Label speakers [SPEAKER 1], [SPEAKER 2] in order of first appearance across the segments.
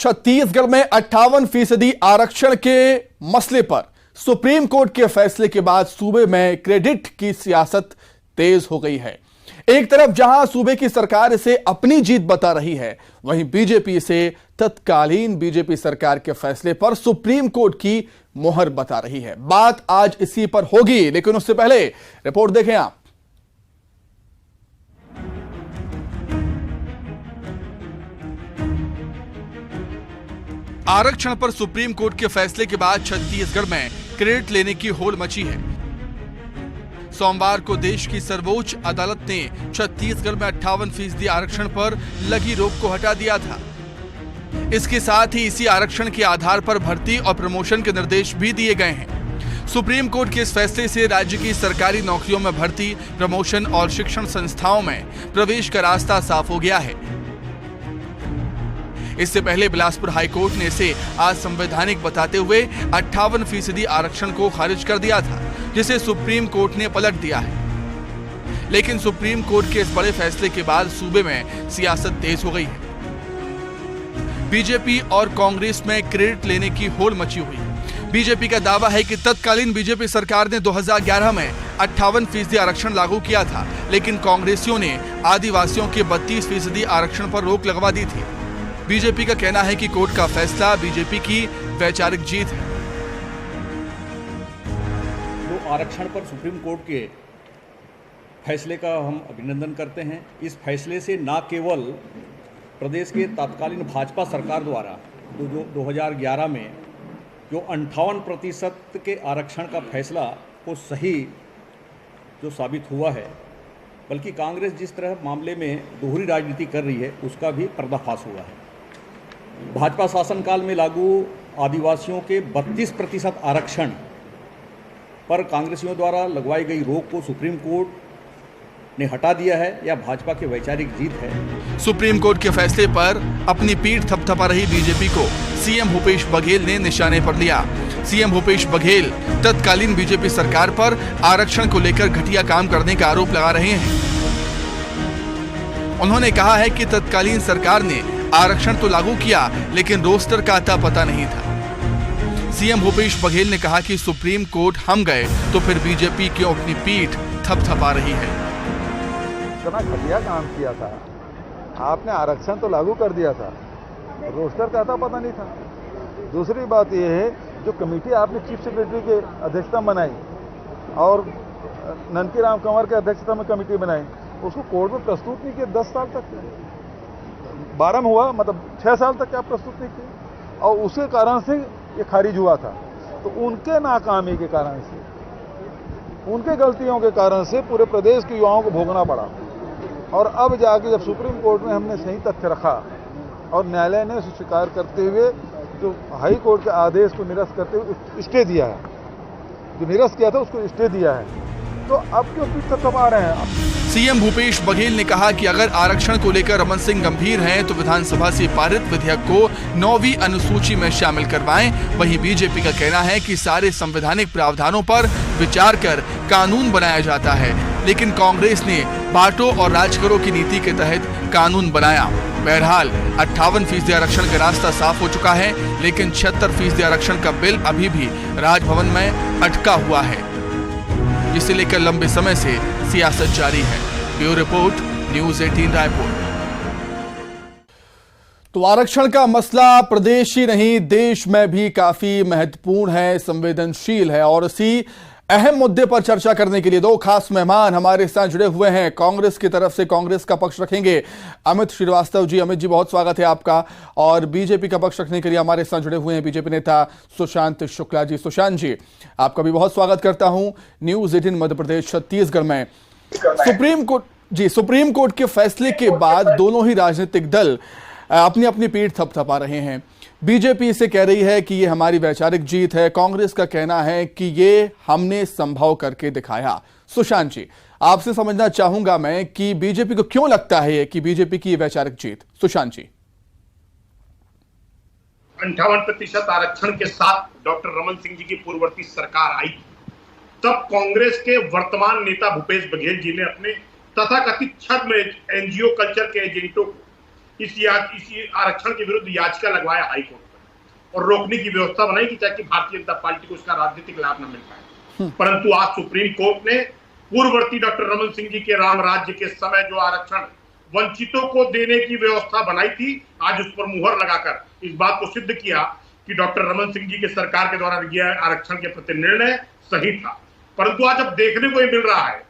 [SPEAKER 1] छत्तीसगढ़ में 58% आरक्षण के मसले पर सुप्रीम कोर्ट के फैसले के बाद सूबे में क्रेडिट की सियासत तेज हो गई है। एक तरफ जहां सूबे की सरकार इसे अपनी जीत बता रही है, वहीं बीजेपी इसे तत्कालीन बीजेपी सरकार के फैसले पर सुप्रीम कोर्ट की मोहर बता रही है। बात आज इसी पर होगी, लेकिन उससे पहले रिपोर्ट देखें आप। आरक्षण पर सुप्रीम कोर्ट के फैसले के बाद छत्तीसगढ़ में क्रेडिट लेने की होड़ मची है। सोमवार को देश की सर्वोच्च अदालत ने छत्तीसगढ़ में 58% आरक्षण पर लगी रोक को हटा दिया था। इसके साथ ही इसी आरक्षण के आधार पर भर्ती और प्रमोशन के निर्देश भी दिए गए हैं। सुप्रीम कोर्ट के इस फैसले से राज्य की सरकारी नौकरियों में भर्ती, प्रमोशन और शिक्षण संस्थाओं में प्रवेश का रास्ता साफ हो गया है। इससे पहले बिलासपुर हाईकोर्ट ने इसे असंवैधानिक बताते हुए 58% आरक्षण को खारिज कर दिया था, जिसे सुप्रीम कोर्ट ने पलट दिया है। लेकिन सुप्रीम कोर्ट के इस बड़े फैसले के बाद सूबे में सियासत तेज हो गई है। बीजेपी और कांग्रेस में क्रेडिट लेने की होड़ मची हुई है। बीजेपी का दावा है कि तत्कालीन बीजेपी सरकार ने 2011 में 58% आरक्षण लागू किया था, लेकिन कांग्रेसियों ने आदिवासियों के 32% आरक्षण पर रोक लगवा दी थी। बीजेपी का कहना है कि कोर्ट का फैसला बीजेपी की वैचारिक जीत है।
[SPEAKER 2] तो आरक्षण पर सुप्रीम कोर्ट के फैसले का हम अभिनंदन करते हैं। इस फैसले से न केवल प्रदेश के तत्कालीन भाजपा सरकार द्वारा जो 2011 में जो 58% के आरक्षण का फैसला को सही जो साबित हुआ है, बल्कि कांग्रेस जिस तरह मामले में दोहरी राजनीति कर रही है, उसका भी पर्दाफाश हुआ है। भाजपा शासनकाल में लागू आदिवासियों के 32% आरक्षण पर कांग्रेसियों द्वारा लगवाई गई रोक को सुप्रीम कोर्ट ने हटा दिया है। यह भाजपा की वैचारिक जीत है।
[SPEAKER 1] सुप्रीम कोर्ट के फैसले पर अपनी पीठ थपथपा रही बीजेपी को सीएम भूपेश बघेल ने निशाने पर लिया। सीएम भूपेश बघेल तत्कालीन बीजेपी सरकार पर आरक्षण को लेकर घटिया काम करने का आरोप लगा रहे हैं। उन्होंने कहा है कि तत्कालीन सरकार ने आरक्षण तो लागू किया, लेकिन रोस्टर का अता पता नहीं था। सीएम भूपेश बघेल ने कहा कि सुप्रीम कोर्ट हम गए तो फिर बीजेपी क्यों अपनी पीठ थपथपा रही है।
[SPEAKER 3] इतना घटिया काम किया था, आपने आरक्षण तो लागू कर दिया था, रोस्टर का अता पता नहीं था। दूसरी बात यह है, जो कमेटी आपने चीफ सेक्रेटरी के अध्यक्षता में बनाई और ननकी राम कंवर के अध्यक्षता में कमेटी बनाई, उसको कोर्ट में प्रस्तुत नहीं किया 10 साल तक। 12 में हुआ, मतलब 6 साल तक क्या प्रस्तुत नहीं किया, और उसके कारण से ये खारिज हुआ था। तो उनके नाकामी के कारण से, उनके गलतियों के कारण से पूरे प्रदेश के युवाओं को भोगना पड़ा। और अब जाके जब सुप्रीम कोर्ट में हमने सही तथ्य रखा और न्यायालय ने उसे स्वीकार करते हुए जो हाई कोर्ट के आदेश को निरस्त करते हुए स्टे दिया है, जो निरस्त किया था उसको स्टे दिया है, तो अब क्यों पीठ थपथपा रहे हैं?
[SPEAKER 1] सीएम भूपेश बघेल ने कहा कि अगर आरक्षण को लेकर रमन सिंह गंभीर हैं तो विधानसभा से पारित विधेयक को 9वीं अनुसूची में शामिल करवाएं। वहीं बीजेपी का कहना है कि सारे संवैधानिक प्रावधानों पर विचार कर कानून बनाया जाता है, लेकिन कांग्रेस ने बांटो और राज करो की नीति के तहत कानून बनाया। बहरहाल 58% आरक्षण का रास्ता साफ हो चुका है, लेकिन 76% आरक्षण का बिल अभी भी राजभवन में अटका हुआ है, जिसे लेकर लंबे समय से सियासत जारी है। Bureau report, news 18 Raipur. तो आरक्षण का मसला प्रदेश ही नहीं, देश में भी काफी महत्वपूर्ण है, संवेदनशील है, और इसी अहम मुद्दे पर चर्चा करने के लिए 2 खास मेहमान हमारे साथ जुड़े हुए हैं। कांग्रेस की तरफ से कांग्रेस का पक्ष रखेंगे अमित श्रीवास्तव जी। अमित जी, बहुत स्वागत है आपका। और बीजेपी का पक्ष रखने के लिए हमारे साथ जुड़े हुए हैं बीजेपी नेता सुशांत शुक्ला जी। सुशांत जी, आपका भी बहुत स्वागत करता हूं न्यूज़ 18 मध्य प्रदेश छत्तीसगढ़ में। सुप्रीम कोर्ट के फैसले के बाद दोनों ही राजनीतिक दल अपनी अपनी पीठ थपथपा रहे हैं। बीजेपी इसे कह रही है कि ये हमारी वैचारिक जीत है, कांग्रेस का कहना है कि ये हमने संभव करके दिखाया। सुशांत जी, आपसे समझना चाहूंगा मैं कि बीजेपी को क्यों लगता है कि बीजेपी की ये वैचारिक जीत? सुशांत जी।
[SPEAKER 4] 58% आरक्षण के साथ डॉक्टर रमन सिंह जी की पूर्ववर्ती सरकार आई, तब कांग्रेस के वर्तमान नेता भूपेश बघेल जी ने अपने तथाकथित छद्म एनजीओ कल्चर के एजेंटों को इस आरक्षण के विरुद्ध याचिका लगवाया हाईकोर्ट पर और रोकने की व्यवस्था बनाई कि ताकि भारतीय जनता पार्टी को इसका राजनीतिक लाभ न मिल पाए। परंतु आज सुप्रीम कोर्ट ने पूर्ववर्ती डॉक्टर रमन सिंह जी के राम राज्य के समय जो आरक्षण वंचितों को देने की व्यवस्था बनाई थी, आज उस पर मुहर लगाकर इस बात को सिद्ध किया कि डॉक्टर रमन सिंह जी के सरकार के द्वारा लिया आरक्षण के प्रति निर्णय सही था। परंतु आज अब देखने को ये मिल रहा है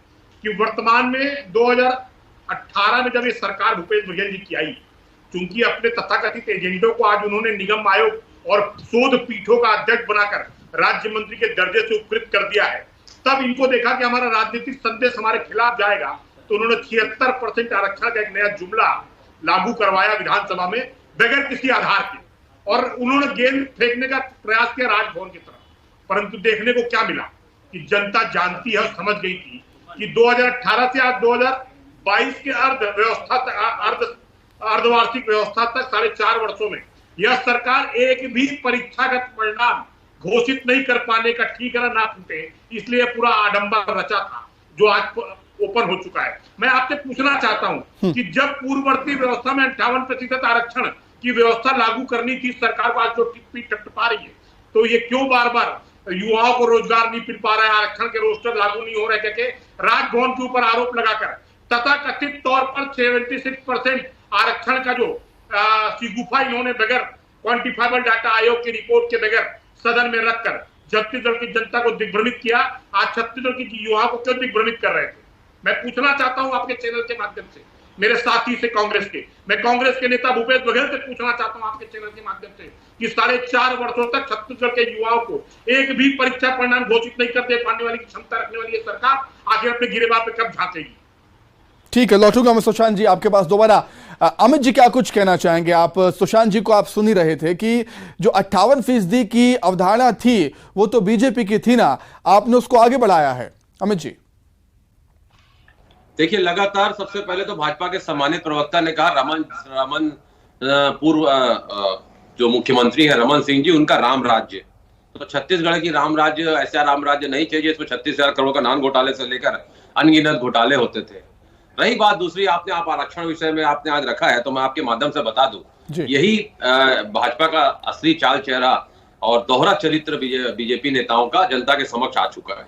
[SPEAKER 4] कि वर्तमान में 2018 में जब ये सरकार भूपेश बघेल जी की आई, चूंकि अपने तथाकथित एजेंडों को आज उन्होंने निगम आयोग और शोध पीठों का अध्यक्ष बनाकर राज्य मंत्री के दर्जे से उपकृत कर दिया है, तब इनको देखा कि हमारा राजनीतिक संदेश हमारे खिलाफ जाएगा, तो उन्होंने 76% आरक्षण का एक नया जुमला लागू करवाया विधानसभा में बगैर किसी आधार के, और उन्होंने गेंद फेंकने का प्रयास किया राजभवन की तरफ। परंतु देखने को क्या मिला कि जनता जानती है और समझ गई थी कि 2018 से आज 2022 के अर्धवार्षिक व्यवस्था तक 4.5 वर्षों में यह सरकार एक भी परीक्षागत परिणाम घोषित नहीं कर पाने का ठीकरा ना फूटे, इसलिए पूरा आडंबर रचा था जो आज ओपन हो चुका है। मैं आपसे पूछना चाहता हूं कि जब पूर्ववर्ती व्यवस्था में 58% आरक्षण की व्यवस्था लागू करनी थी सरकार को, आज जो पीठ टपटपा रही है, तो ये क्यों बार बार युवाओं को रोजगार नहीं मिल पा रहा है, आरक्षण के रोस्टर लागू नहीं हो रहे कहके राजभवन के ऊपर आरोप लगाकर तथा कथित तौर पर 76% आरक्षण का जो शिगुफा इन्होंने बगैर क्वांटिफाइबल डाटा आयोग की रिपोर्ट के बगैर सदन में रखकर छत्तीसगढ़ की जनता को दिग्भ्रमित किया। आज छत्तीसगढ़ की युवाओं को क्यों दिग्भ्रमित कर रहे थे? मैं पूछना चाहता हूं आपके चैनल के माध्यम से, मेरे साथी से कांग्रेस के, मैं कांग्रेस के नेता भूपेश बघेल से पूछना चाहता हूं आपके चैनल के माध्यम से कि 4.5 वर्षों तक छत्तीसगढ़ के युवाओं को एक भी परीक्षा परिणाम घोषित नहीं कर दे पाने वाली क्षमता रखने वाली ये सरकार आखिर अपने गिरेबान पे कब झांकेगी?
[SPEAKER 1] ठीक है, लौटूंगा मैं सुशांत जी आपके पास दोबारा। अमित जी क्या कुछ कहना चाहेंगे आप? सुशांत जी को आप सुन ही रहे थे कि जो 58% की अवधारणा थी वो तो बीजेपी की थी ना, आपने उसको आगे बढ़ाया है। अमित जी
[SPEAKER 5] देखिए, लगातार सबसे पहले तो भाजपा के सम्मानित प्रवक्ता ने कहा रमन पूर्व जो मुख्यमंत्री है रमन सिंह जी, उनका राम राज्य, तो छत्तीसगढ़ की राम राज्य ऐसा राम राज्य नहीं चाहिए जिसमें 36,000 करोड़ का नान घोटाले से लेकर अनगिनत घोटाले होते थे। रही बात दूसरी, आपने आरक्षण विषय में आपने आज रखा है, तो मैं आपके माध्यम से बता दूं, यही भाजपा का असली चाल चेहरा और दोहरा चरित्र बीजेपी नेताओं का जनता के समक्ष आ चुका है।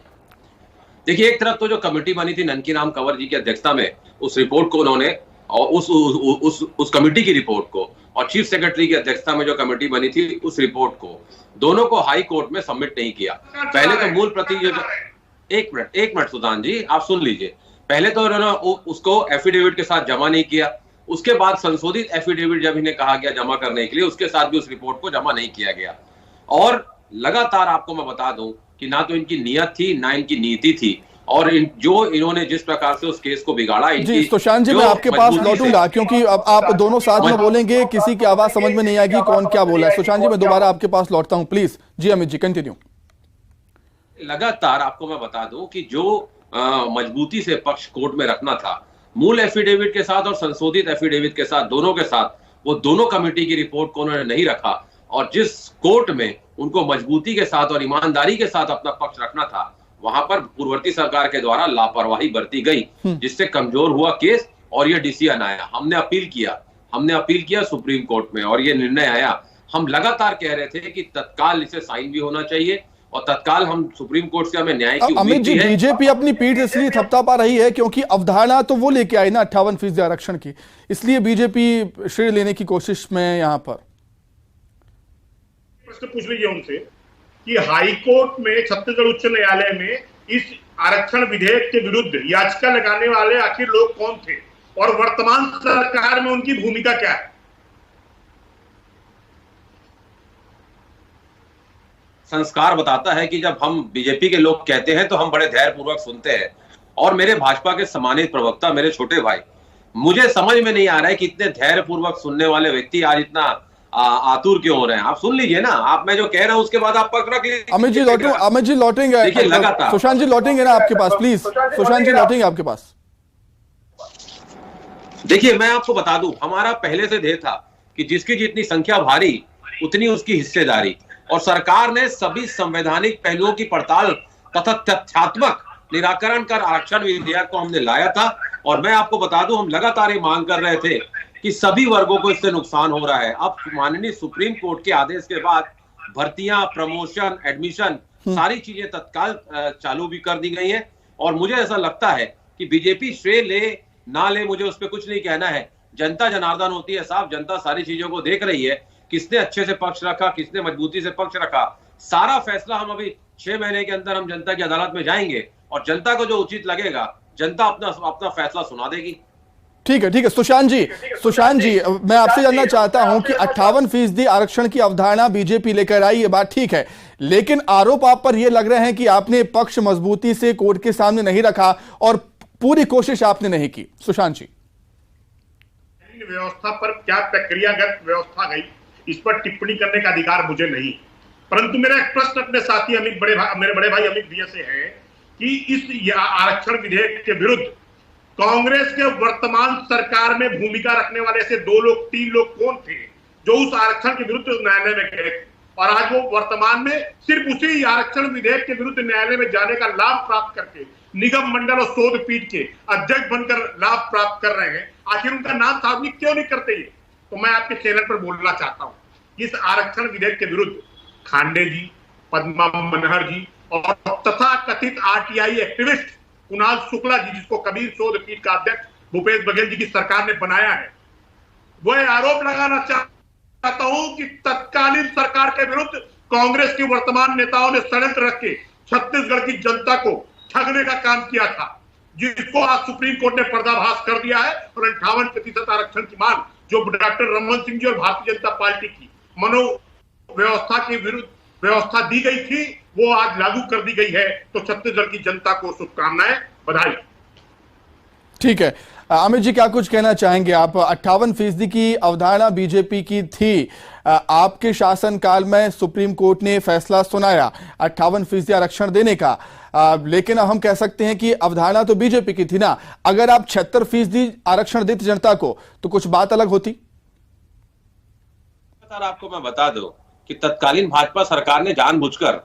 [SPEAKER 5] देखिए, एक तरफ तो जो कमेटी बनी थी ननकीराम कंवर जी की अध्यक्षता में, उस रिपोर्ट को उन्होंने और उस कमेटी की रिपोर्ट को और चीफ सेक्रेटरी की अध्यक्षता में जो कमेटी बनी थी उस रिपोर्ट को दोनों को हाई कोर्ट में सबमिट नहीं किया। पहले तो मूल प्रति एक मिनट सुधान जी आप सुन लीजिए। पहले तो उन्होंने उसको एफिडेविट के साथ जमा नहीं किया, उसके बाद संशोधित एफिडेविट जब इन्हें कहा गया जमा करने के लिए, उसके साथ भी उस रिपोर्ट को जमा नहीं किया गया। और लगातार आपको मैं बता दूं कि ना तो इनकी नियत थी ना इनकी नीति थी, और इन्होंने जिस प्रकार से उस केस को बिगाड़ा।
[SPEAKER 1] जी सुशांत जी मैं आपके पास लौटूंगा क्योंकि अब आप दोनों साथ में बोलेंगे, किसी की आवाज समझ में नहीं आएगी कौन क्या बोला है। सुशांत जी मैं दोबारा आपके पास लौटता हूं प्लीज। जी अमित जी कंटिन्यू।
[SPEAKER 5] लगातार आपको मैं बता दूं कि जो मजबूती से पक्ष कोर्ट में रखना था, मूल एफिडेविट के साथ और संशोधित एफिडेविट के साथ, दोनों के साथ, वो दोनों कमेटी की रिपोर्ट को उन्होंने नहीं रखा, और जिस कोर्ट में उनको मजबूती के साथ और ईमानदारी के साथ अपना पक्ष रखना था, वहां पर पूर्ववर्ती सरकार के द्वारा लापरवाही बरती गई, जिससे कमजोर हुआ केस और ये डिसीजन आया। हमने अपील किया सुप्रीम कोर्ट में और ये निर्णय आया। हम लगातार कह रहे थे कि तत्काल इसे साइन भी होना चाहिए और तत्काल हम सुप्रीम कोर्ट से हमें न्याय की
[SPEAKER 1] अमित जी बीजेपी अपनी पीठ इसलिए थपथपा रही है क्योंकि अवधारणा तो वो लेके आई ना 58% आरक्षण की, इसलिए बीजेपी श्रेय लेने की कोशिश में यहाँ पर।
[SPEAKER 4] प्रश्न पूछ लीजिए उनसे कि हाई कोर्ट में, छत्तीसगढ़ उच्च न्यायालय में इस आरक्षण विधेयक के विरुद्ध याचिका लगाने वाले आखिर लोग कौन थे और वर्तमान सरकार में उनकी भूमिका क्या है?
[SPEAKER 5] संस्कार बताता है कि जब हम बीजेपी के लोग कहते हैं तो हम बड़े धैर्यपूर्वक सुनते हैं, और मेरे भाजपा के सम्मानित प्रवक्ता, मेरे छोटे भाई, मुझे समझ में नहीं आ रहा है कि इतने धैर्यपूर्वक सुनने वाले व्यक्ति आज इतना आतुर क्यों हो रहे हैं। आप सुन लीजिए ना, आप मैं जो कह रहा हूं उसके बाद आप पक्ष रख लीजिए।
[SPEAKER 1] अमित जी लौटेंगे,
[SPEAKER 5] देखिए लगातार
[SPEAKER 1] सुशांत जी लौटेंगे ना आपके पास प्लीज। सुशांत जी लौटेंगे आपके पास।
[SPEAKER 5] देखिए मैं आपको बता दूं, हमारा पहले से ध्येय था कि जिसकी जितनी संख्या भारी उतनी उसकी हिस्सेदारी, और सरकार ने सभी संवैधानिक पहलुओं की पड़ताल तथा तथ्यात्मक निराकरण कर आरक्षण विधेयक को हमने लाया था। और मैं आपको बता दूं, हम लगातार ये मांग कर रहे थे कि सभी वर्गों को इससे नुकसान हो रहा है। अब माननीय सुप्रीम कोर्ट के आदेश के बाद भर्तियां, प्रमोशन, एडमिशन सारी चीजें तत्काल चालू भी कर दी गई हैं। और मुझे ऐसा लगता है कि बीजेपी श्रेय ले ना ले, मुझे उस पर कुछ नहीं कहना है। जनता जनार्दन होती है साहब, जनता सारी चीजों को देख रही है, किसने अच्छे से पक्ष रखा, किसने मजबूती से पक्ष रखा। सारा फैसला हम अभी 6 महीने के अंदर हम जनता की अदालत में जाएंगे और जनता को जो उचित लगेगा जनता अपना फैसला सुना देगी।
[SPEAKER 1] ठीक है सुशांत जी, मैं आपसे जानना चाहता हूं कि 58% आरक्षण की अवधारणा बीजेपी लेकर आई, ये बात ठीक है, लेकिन आरोप आप पर यह लग रहे हैं कि आपने पक्ष मजबूती से कोर्ट के सामने नहीं रखा और पूरी कोशिश आपने नहीं की। सुशांत जी,
[SPEAKER 4] व्यवस्था पर क्या प्रक्रियागत व्यवस्था गई, इस पर टिप्पणी करने का अधिकार मुझे नहीं, परंतु मेरा एक प्रश्न अपने साथी मेरे बड़े भाई अमित भैया से है कि इस आरक्षण विधेयक के विरुद्ध कांग्रेस के वर्तमान सरकार में भूमिका रखने वाले ऐसे 2-3 लोग कौन थे जो उस आरक्षण के विरुद्ध न्यायालय में गए थे, और आज वो वर्तमान में सिर्फ उसी आरक्षण विधेयक के विरुद्ध न्यायालय में जाने का लाभ प्राप्त करके निगम मंडल और शोध पीठ के अध्यक्ष बनकर लाभ प्राप्त कर रहे हैं। आखिर उनका नाम सार्वजनिक क्यों नहीं करते? ये तो मैं आपके चैनल पर बोलना चाहता हूं, इस आरक्षण विधेयक के विरुद्ध खांडे जी, पद्मा मनहर जी और तथा कथित आरटीआई एक्टिविस्ट कुणाल शुक्ला जी, जिसको कबीर शोध पीठ का अध्यक्ष भूपेश बघेल जी की सरकार ने बनाया है, वह आरोप लगाना चाहता हूं कि तत्कालीन सरकार के विरुद्ध कांग्रेस के वर्तमान नेताओं ने षड्यंत्र रख के छत्तीसगढ़ की जनता को ठगने का काम किया था, जिसको आज सुप्रीम कोर्ट ने पर्दाफाश कर दिया है। और 58% आरक्षण की मांग जो डॉक्टर रमन सिंह जी और भारतीय जनता पार्टी की मनोव्यवस्था के विरुद्ध व्यवस्था दी गई थी, वो आज लागू कर दी गई है। तो छत्तीसगढ़ की जनता को शुभकामनाएं, बधाई।
[SPEAKER 1] ठीक है अमित जी, क्या कुछ कहना चाहेंगे आप? 58% की अवधारणा बीजेपी की थी, आपके शासनकाल में सुप्रीम कोर्ट ने फैसला सुनाया 58% आरक्षण देने का, लेकिन हम कह सकते हैं कि अवधारणा तो बीजेपी की थी ना। अगर आप 76% आरक्षण देते जनता को तो कुछ बात अलग होती।
[SPEAKER 5] सर आपको मैं बता दूं कि तत्कालीन भाजपा सरकार ने जानबूझकर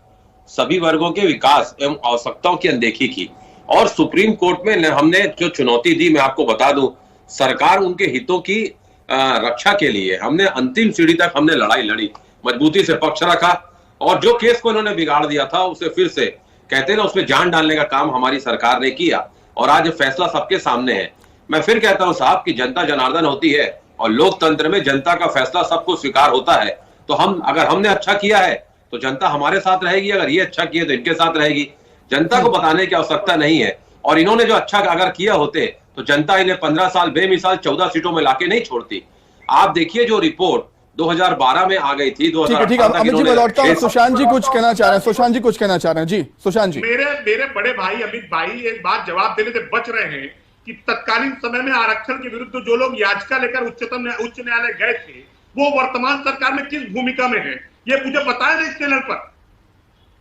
[SPEAKER 5] सभी वर्गों के विकास एवं आवश्यकताओं की अनदेखी की और सुप्रीम कोर्ट में हमने जो चुनौती दी, मैं आपको बता दूं, सरकार उनके हितों की रक्षा के लिए हमने अंतिम सीढ़ी तक हमने लड़ाई लड़ी, मजबूती से पक्ष रखा और जो केस को उन्होंने बिगाड़ दिया था उसे फिर से कहते हैं ना उसमें जान डालने का काम हमारी सरकार ने किया और आज फैसला सबके सामने है। मैं फिर कहता हूं साहब कि जनता जनार्दन होती है और लोकतंत्र में जनता का फैसला सबको स्वीकार होता है। तो अगर हमने अच्छा किया है तो जनता हमारे साथ रहेगी, अगर ये अच्छा किए तो इनके साथ रहेगी। जनता को बताने की आवश्यकता नहीं है और इन्होंने जो अच्छा अगर किया होते तो जनता इन्हें 15 साल बेमिसाल 14 सीटों में लाके नहीं छोड़ती। आप देखिए जो रिपोर्ट 2012 में आ गई थी, 2018
[SPEAKER 1] ठीक है अमित जी, मैं लौटता हूं। सुशांत जी कुछ कहना चाह रहे हैं, सुशांत जी कुछ कहना चाह रहे हैं। जी सुशांत जी,
[SPEAKER 4] मेरे बड़े भाई अमित भाई एक बात जवाब देने से बच रहे हैं कि तत्कालीन समय में आरक्षण के विरुद्ध जो लोग याचिका लेकर उच्च न्यायालय गए थे वो वर्तमान सरकार में किस भूमिका में है, ये मुझे बताएं इस चैनल पर।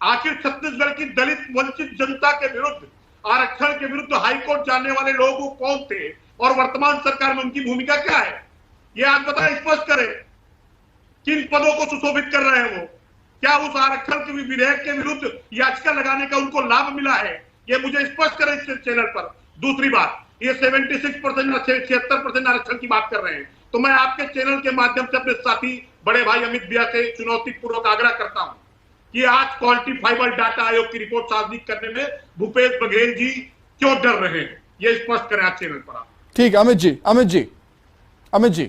[SPEAKER 4] आखिर छत्तीसगढ़ की दलित वंचित जनता के विरुद्ध आरक्षण के विरुद्ध हाईकोर्ट जाने वाले लोग वो कौन थे और वर्तमान सरकार में उनकी भूमिका क्या है, ये आप बताएं, स्पष्ट करें। किन पदों को सुशोभित कर रहे हैं वो? क्या उस आरक्षण के विधेयक के विरुद्ध याचिका लगाने का उनको लाभ मिला है, ये मुझे स्पष्ट करें इस चैनल पर। दूसरी बात, ये 76% 76% आरक्षण की बात कर रहे हैं, तो मैं आपके चैनल के माध्यम से अपने साथी बड़े भाई अमित भैया से चुनौती पूर्वक आग्रह करता हूं कि आज क्वांटिफाइबल डाटा आयोग की रिपोर्ट सार्वजनिक करने में भूपेश बघेल जी क्यों डर रहे हैं, ये स्पष्ट करें आज चैनल पर। ठीक है
[SPEAKER 1] अमित जी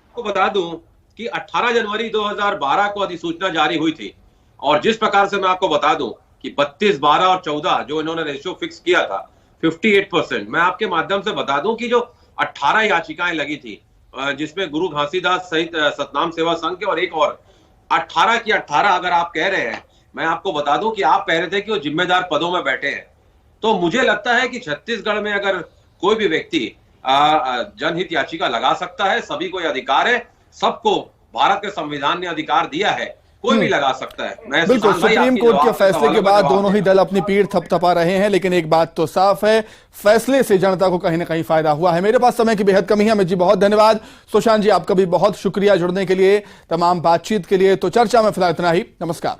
[SPEAKER 5] आपको बता दूं कि 18 जनवरी 2012 को अधिसूचना जारी हुई थी और जिस प्रकार से मैं आपको बता दूं कि 32, 12 और 14 जो इन्होंने रेशियो फिक्स किया था 58%, मैं आपके माध्यम से बता दूं कि जो 18 याचिकाएं लगी थी जिसमें गुरु घासीदास सहित सतनाम सेवा संघ के और एक और 18 की 18 अगर आप कह रहे हैं, मैं आपको बता दूं कि आप कह रहे थे कि वो जिम्मेदार पदों में बैठे हैं। तो मुझे लगता है कि छत्तीसगढ़ में अगर कोई भी व्यक्ति जनहित याचिका लगा सकता है, सभी को यह अधिकार है, सबको भारत के संविधान ने अधिकार दिया है, कोई भी लगा सकता है। मैं
[SPEAKER 1] बिल्कुल सुप्रीम कोर्ट के फैसले के बाद दोनों ही दल अपनी पीठ थपथपा रहे हैं, लेकिन एक बात तो साफ है, फैसले से जनता को कहीं ना कहीं फायदा हुआ है। मेरे पास समय की बेहद कमी है अमित जी, बहुत धन्यवाद। सुशांत जी आपका भी बहुत शुक्रिया जुड़ने के लिए, तमाम बातचीत के लिए। तो चर्चा में फिलहाल इतना ही, नमस्कार।